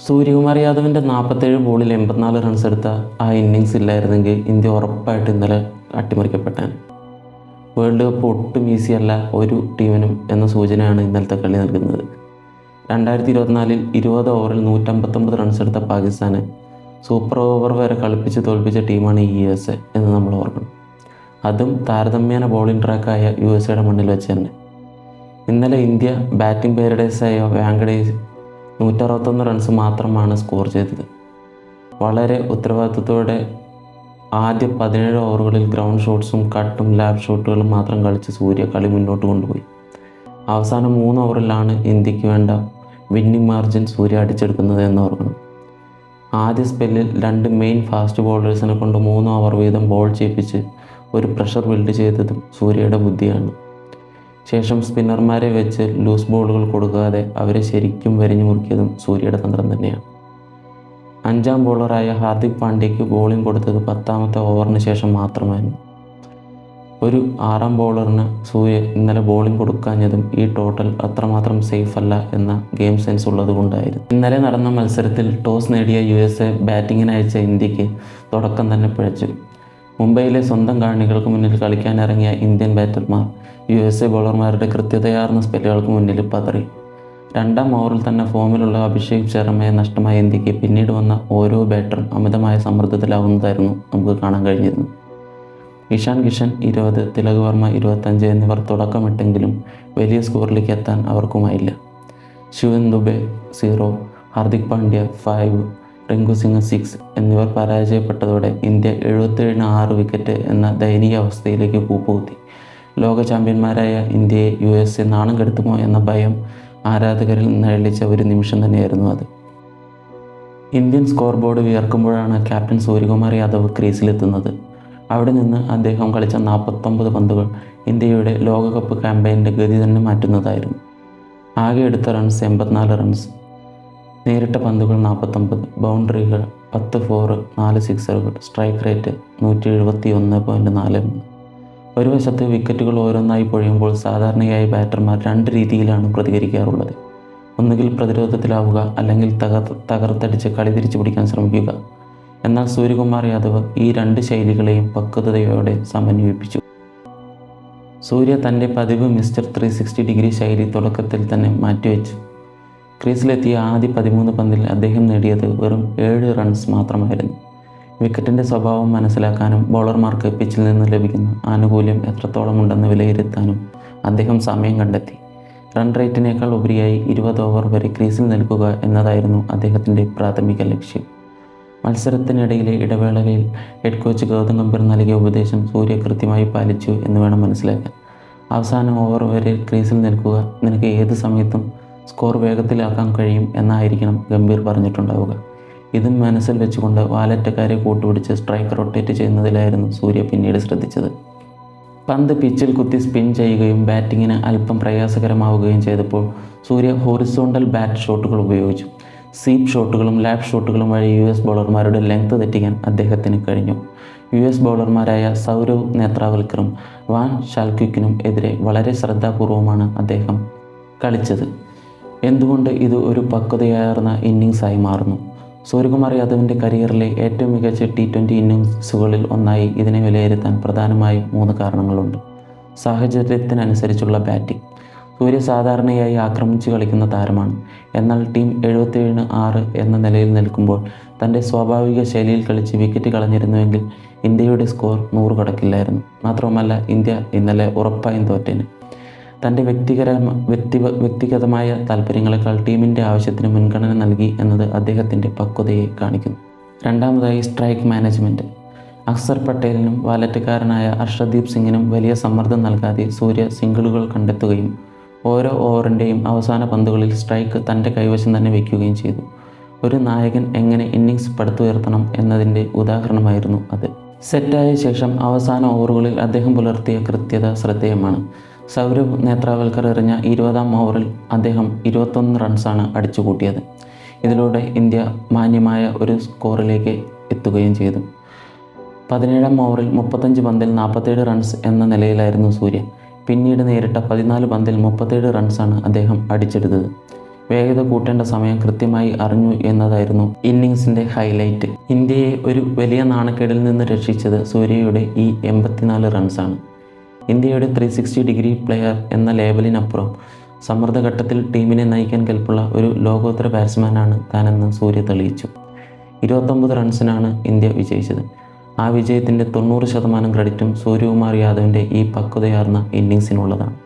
സൂര്യകുമാർ യാദവിൻ്റെ 47 ബോളിൽ 84 റൺസ് എടുത്ത ആ ഇന്നിങ്സ് ഇല്ലായിരുന്നെങ്കിൽ ഇന്ത്യ ഉറപ്പായിട്ട് ഇന്നലെ അട്ടിമറിക്കപ്പെട്ടാൻ. വേൾഡ് കപ്പ് ഒട്ടും ഈസിയല്ല ഒരു ടീമിനും എന്ന സൂചനയാണ് ഇന്നലത്തെ കളി നൽകുന്നത്. 2024 20 ഓവറിൽ 159 റൺസ് എടുത്ത പാകിസ്ഥാനെ സൂപ്പർ ഓവർ വരെ കളിപ്പിച്ച് തോൽപ്പിച്ച ടീമാണ് USA എന്ന് നമ്മൾ ഓർക്കണം. അതും താരതമ്യേന ബോളിംഗ് ട്രാക്കായ USA മണ്ണിൽ വെച്ച് തന്നെ. ഇന്നലെ ഇന്ത്യ ബാറ്റിംഗ് പാരഡൈസായ വാങ്കഡേസ് 161 റൺസ് മാത്രമാണ് സ്കോർ ചെയ്തത്. വളരെ ഉത്തരവാദിത്വത്തോടെ ആദ്യ 17 ഓവറുകളിൽ ഗ്രൗണ്ട് ഷോട്ട്സും കട്ടും ലാബ് ഷോട്ടുകളും മാത്രം കളിച്ച് സൂര്യ കളി മുന്നോട്ട് കൊണ്ടുപോയി. അവസാനം 3 ഓവറിലാണ് ഇന്ത്യക്ക് വേണ്ട വിന്നിംഗ് മാർജിൻ സൂര്യ അടിച്ചെടുക്കുന്നത് എന്ന് ഓർക്കണം. ആദ്യ സ്പെല്ലിൽ 2 മെയിൻ ഫാസ്റ്റ് ബോളേഴ്സിനെ കൊണ്ട് 3 ഓവർ വീതം ബോൾ ചെയ്യിപ്പിച്ച് ഒരു പ്രഷർ ബിൽഡ് ചെയ്തതും സൂര്യയുടെ ബുദ്ധിയാണ്. ശേഷം സ്പിന്നർമാരെ വെച്ച് ലൂസ് ബോളുകൾ കൊടുക്കാതെ അവരെ ശരിക്കും വരിഞ്ഞു മുറുക്കിയതും സൂര്യയുടെ തന്ത്രം തന്നെയാണ്. 5ാം ബോളറായ ഹാർദിക് പാണ്ഡ്യയ്ക്ക് ബോളിംഗ് കൊടുത്തത് 10ാമത്തെ ഓവറിന് ശേഷം മാത്രമായിരുന്നു. ഒരു 6ാം ബോളറിന് സൂര്യ ഇന്നലെ ബോളിംഗ് കൊടുക്കാഞ്ഞതും ഈ ടോട്ടൽ അത്രമാത്രം സേഫ് അല്ല എന്ന ഗെയിം സെൻസ് ഉള്ളത് കൊണ്ടായിരുന്നു. ഇന്നലെ നടന്ന മത്സരത്തിൽ ടോസ് നേടിയ USA ബാറ്റിങ്ങിന് അയച്ച ഇന്ത്യക്ക് തുടക്കം തന്നെ പിഴച്ചു. മുംബൈയിലെ സ്വന്തം കാണികൾക്ക് മുന്നിൽ കളിക്കാനിറങ്ങിയ ഇന്ത്യൻ ബാറ്റർമാർ USA ബോളർമാരുടെ കൃത്യതയാർന്ന സ്പെല്ലുകൾക്ക് മുന്നിൽ പതറി. 2ാം ഓവറിൽ തന്നെ ഫോമിലുള്ള അഭിഷേക് ശർമ്മയെ നഷ്ടമായ ഇന്ത്യക്ക് പിന്നീട് വന്ന ഓരോ ബാറ്ററും അമിതമായ സമ്മർദ്ദത്തിലാവുന്നതായിരുന്നു നമുക്ക് കാണാൻ കഴിഞ്ഞിരുന്നത്. ഇഷാൻ കിഷൻ 20, തിലക് വർമ്മ 25 എന്നിവർ തുടക്കമിട്ടെങ്കിലും വലിയ സ്കോറിലേക്ക് എത്താൻ അവർക്കുമായില്ല. ശിവൻ ദുബെ 0, ഹാർദിക് പാണ്ഡ്യ 5, റിങ്കു സിംഗ് 6 എന്നിവർ പരാജയപ്പെട്ടതോടെ ഇന്ത്യ 77-ന് 6 വിക്കറ്റ് എന്ന ദയനീയ അവസ്ഥയിലേക്ക് കൂപ്പുകുത്തി. ലോക ചാമ്പ്യന്മാരായ ഇന്ത്യയെ USA നാണം കെടുത്തുമോ എന്ന ഭയം ആരാധകരിൽ നിഴലിച്ച ഒരു നിമിഷം തന്നെയായിരുന്നു അത്. ഇന്ത്യൻ സ്കോർ ബോർഡ് വിയർക്കുമ്പോഴാണ് ക്യാപ്റ്റൻ സൂര്യകുമാർ യാദവ് ക്രീസിലെത്തുന്നത്. അവിടെ നിന്ന് അദ്ദേഹം കളിച്ച 49 പന്തുകൾ ഇന്ത്യയുടെ ലോകകപ്പ് ക്യാമ്പയിൻ്റെ ഗതി തന്നെ മാറ്റുന്നതായിരുന്നു. ആകെ എടുത്ത റൺസ് 84 റൺസ്, നേരിട്ട പന്തുകൾ 49, ബൗണ്ടറികൾ 10 4, 4 സിക്സറുകൾ, സ്ട്രൈക്ക് റേറ്റ് 171.43. ഒരു വശത്ത് വിക്കറ്റുകൾ ഓരോന്നായി പൊഴിയുമ്പോൾ സാധാരണയായി ബാറ്റർമാർ 2 രീതിയിലാണ് പ്രതികരിക്കാറുള്ളത്. ഒന്നുകിൽ പ്രതിരോധത്തിലാവുക, അല്ലെങ്കിൽ തകർത്തടിച്ച് കളി തിരിച്ചു പിടിക്കാൻ ശ്രമിക്കുക. എന്നാൽ സൂര്യകുമാർ യാദവ് ഈ 2 ശൈലികളെയും പക്വതയോടെ സമന്വയിപ്പിച്ചു. സൂര്യ തൻ്റെ പതിവ് മിസ്റ്റർ 360 ഡിഗ്രി ശൈലി തുടക്കത്തിൽ തന്നെ മാറ്റിവെച്ചു. ക്രീസിലെത്തിയ ആദ്യ 13 പന്തിൽ അദ്ദേഹം നേടിയത് വെറും 7 റൺസ് മാത്രമായിരുന്നു. വിക്കറ്റിൻ്റെ സ്വഭാവം മനസ്സിലാക്കാനും ബോളർമാർക്ക് പിച്ചിൽ നിന്ന് ലഭിക്കുന്ന ആനുകൂല്യം എത്രത്തോളം ഉണ്ടെന്ന് വിലയിരുത്താനും അദ്ദേഹം സമയം കണ്ടെത്തി. റൺ റേറ്റിനേക്കാൾ ഉപരിയായി 20 ഓവർ വരെ ക്രീസിൽ നിൽക്കുക എന്നതായിരുന്നു അദ്ദേഹത്തിൻ്റെ പ്രാഥമിക ലക്ഷ്യം. മത്സരത്തിനിടയിലെ ഇടവേളകളിൽ ഹെഡ് കോച്ച് ഗൗതം ഗംഭീർ നൽകിയ ഉപദേശം സൂര്യ കൃത്യമായി പാലിച്ചു എന്ന് വേണം മനസ്സിലാക്കാൻ. അവസാന ഓവർ വരെ ക്രീസിൽ നിൽക്കുക, നിനക്ക് ഏത് സമയത്തും സ്കോർ വേഗത്തിലാക്കാൻ കഴിയും എന്നായിരിക്കണം ഗംഭീർ പറഞ്ഞിട്ടുണ്ടാവുക. ഇതും മനസ്സിൽ വെച്ചുകൊണ്ട് വാലറ്റക്കാരെ കൂട്ടുപിടിച്ച് സ്ട്രൈക്ക് റൊട്ടേറ്റ് ചെയ്യുന്നതിലായിരുന്നു സൂര്യ പിന്നീട് ശ്രദ്ധിച്ചത്. പന്ത് പിച്ചിൽ കുത്തി സ്പിൻ ചെയ്യുകയും ബാറ്റിങ്ങിന് അല്പം പ്രയാസകരമാവുകയും ചെയ്തപ്പോൾ സൂര്യ ഹൊറിസോണ്ടൽ ബാറ്റ് ഷോട്ടുകൾ ഉപയോഗിച്ചു. സ്വീപ്പ് ഷോട്ടുകളും ലാബ് ഷോട്ടുകളും വഴി US ബോളർമാരുടെ ലെങ്ത് തെറ്റിക്കാൻ അദ്ദേഹത്തിന് കഴിഞ്ഞു. US ബോളർമാരായ സൗരവ് നേത്രാവൽക്കറും വാൻ ഷാൽക്വിക്കിനും എതിരെ വളരെ ശ്രദ്ധാപൂർവമാണ് അദ്ദേഹം കളിച്ചത്. എന്തുകൊണ്ട് ഇത് ഒരു പക്വതയാർന്ന ഇന്നിങ്സായി മാറുന്നു? സൂര്യകുമാർ യാദവിൻ്റെ കരിയറിലെ ഏറ്റവും മികച്ച T20 ഇന്നിങ്സുകളിൽ ഒന്നായി ഇതിനെ വിലയിരുത്താൻ പ്രധാനമായും 3 കാരണങ്ങളുണ്ട്. സാഹചര്യത്തിനനുസരിച്ചുള്ള ബാറ്റിംഗ്. സൂര്യ സാധാരണയായി ആക്രമിച്ച് കളിക്കുന്ന താരമാണ്. എന്നാൽ ടീം 77-ന് 6 എന്ന നിലയിൽ നിൽക്കുമ്പോൾ തൻ്റെ സ്വാഭാവിക ശൈലിയിൽ കളിച്ച് വിക്കറ്റ് കളഞ്ഞിരുന്നുവെങ്കിൽ ഇന്ത്യയുടെ സ്കോർ 100 കടക്കില്ലായിരുന്നു. മാത്രവുമല്ല, ഇന്ത്യ ഇന്നലെ ഉറപ്പായും തോറ്റേന്. തൻ്റെ വ്യക്തിഗതമായ താല്പര്യങ്ങളെക്കാൾ ടീമിൻ്റെ ആവശ്യത്തിന് മുൻഗണന നൽകി എന്നത് അദ്ദേഹത്തിൻ്റെ പക്വതയെ കാണിക്കുന്നു. രണ്ടാമതായി സ്ട്രൈക്ക് മാനേജ്മെൻറ്റ്. അക്സർ പട്ടേലിനും വാലറ്റക്കാരനായ അർഷദീപ് സിംഗിനും വലിയ സമ്മർദ്ദം നൽകാതെ സൂര്യ സിംഗിളുകൾ കണ്ടെത്തുകയും ഓരോ ഓവറിൻ്റെയും അവസാന പന്തുകളിൽ സ്ട്രൈക്ക് തൻ്റെ കൈവശം തന്നെ വയ്ക്കുകയും ചെയ്തു. ഒരു നായകൻ എങ്ങനെ ഇന്നിങ്സ് പടുത്തുയർത്തണം എന്നതിൻ്റെ ഉദാഹരണമായിരുന്നു അത്. സെറ്റായ ശേഷം അവസാന ഓവറുകളിൽ അദ്ദേഹം പുലർത്തിയ കൃത്യത ശ്രദ്ധേയമാണ്. സൗരവ് നേത്രാവൽക്കർ എറിഞ്ഞ 20ാം ഓവറിൽ അദ്ദേഹം 21 റൺസാണ് അടിച്ചുകൂട്ടിയത്. ഇതിലൂടെ ഇന്ത്യ മാന്യമായ ഒരു സ്കോറിലേക്ക് എത്തുകയും ചെയ്തു. 17ാം ഓവറിൽ 35 പന്തിൽ 47 റൺസ് എന്ന നിലയിലായിരുന്നു സൂര്യ. പിന്നീട് നേരിട്ട 14 പന്തിൽ 37 റൺസാണ് അദ്ദേഹം അടിച്ചെടുത്തത്. വേഗത കൂട്ടേണ്ട സമയം കൃത്യമായി അറിഞ്ഞു എന്നതായിരുന്നു ഇന്നിങ്സിൻ്റെ ഹൈലൈറ്റ്. ഇന്ത്യയെ ഒരു വലിയ നാണക്കേടിൽ നിന്ന് രക്ഷിച്ചത് സൂര്യയുടെ ഈ 84 റൺസാണ്. ഇന്ത്യയുടെ 360 ഡിഗ്രി പ്ലെയർ എന്ന ലേബലിനപ്പുറം സമ്മർദ്ദഘട്ടത്തിൽ ടീമിനെ നയിക്കാൻ കെൽപ്പുള്ള ഒരു ലോകോത്തര ബാറ്റ്സ്മാനാണ് താനെന്ന് സൂര്യ തെളിയിച്ചു. 29 റൺസിനാണ് ഇന്ത്യ വിജയിച്ചത്. ആ വിജയത്തിൻ്റെ 90% ക്രെഡിറ്റും സൂര്യകുമാർ യാദവിൻ്റെ ഈ പക്വതയാർന്ന ഇന്നിങ്സിനുള്ളതാണ്.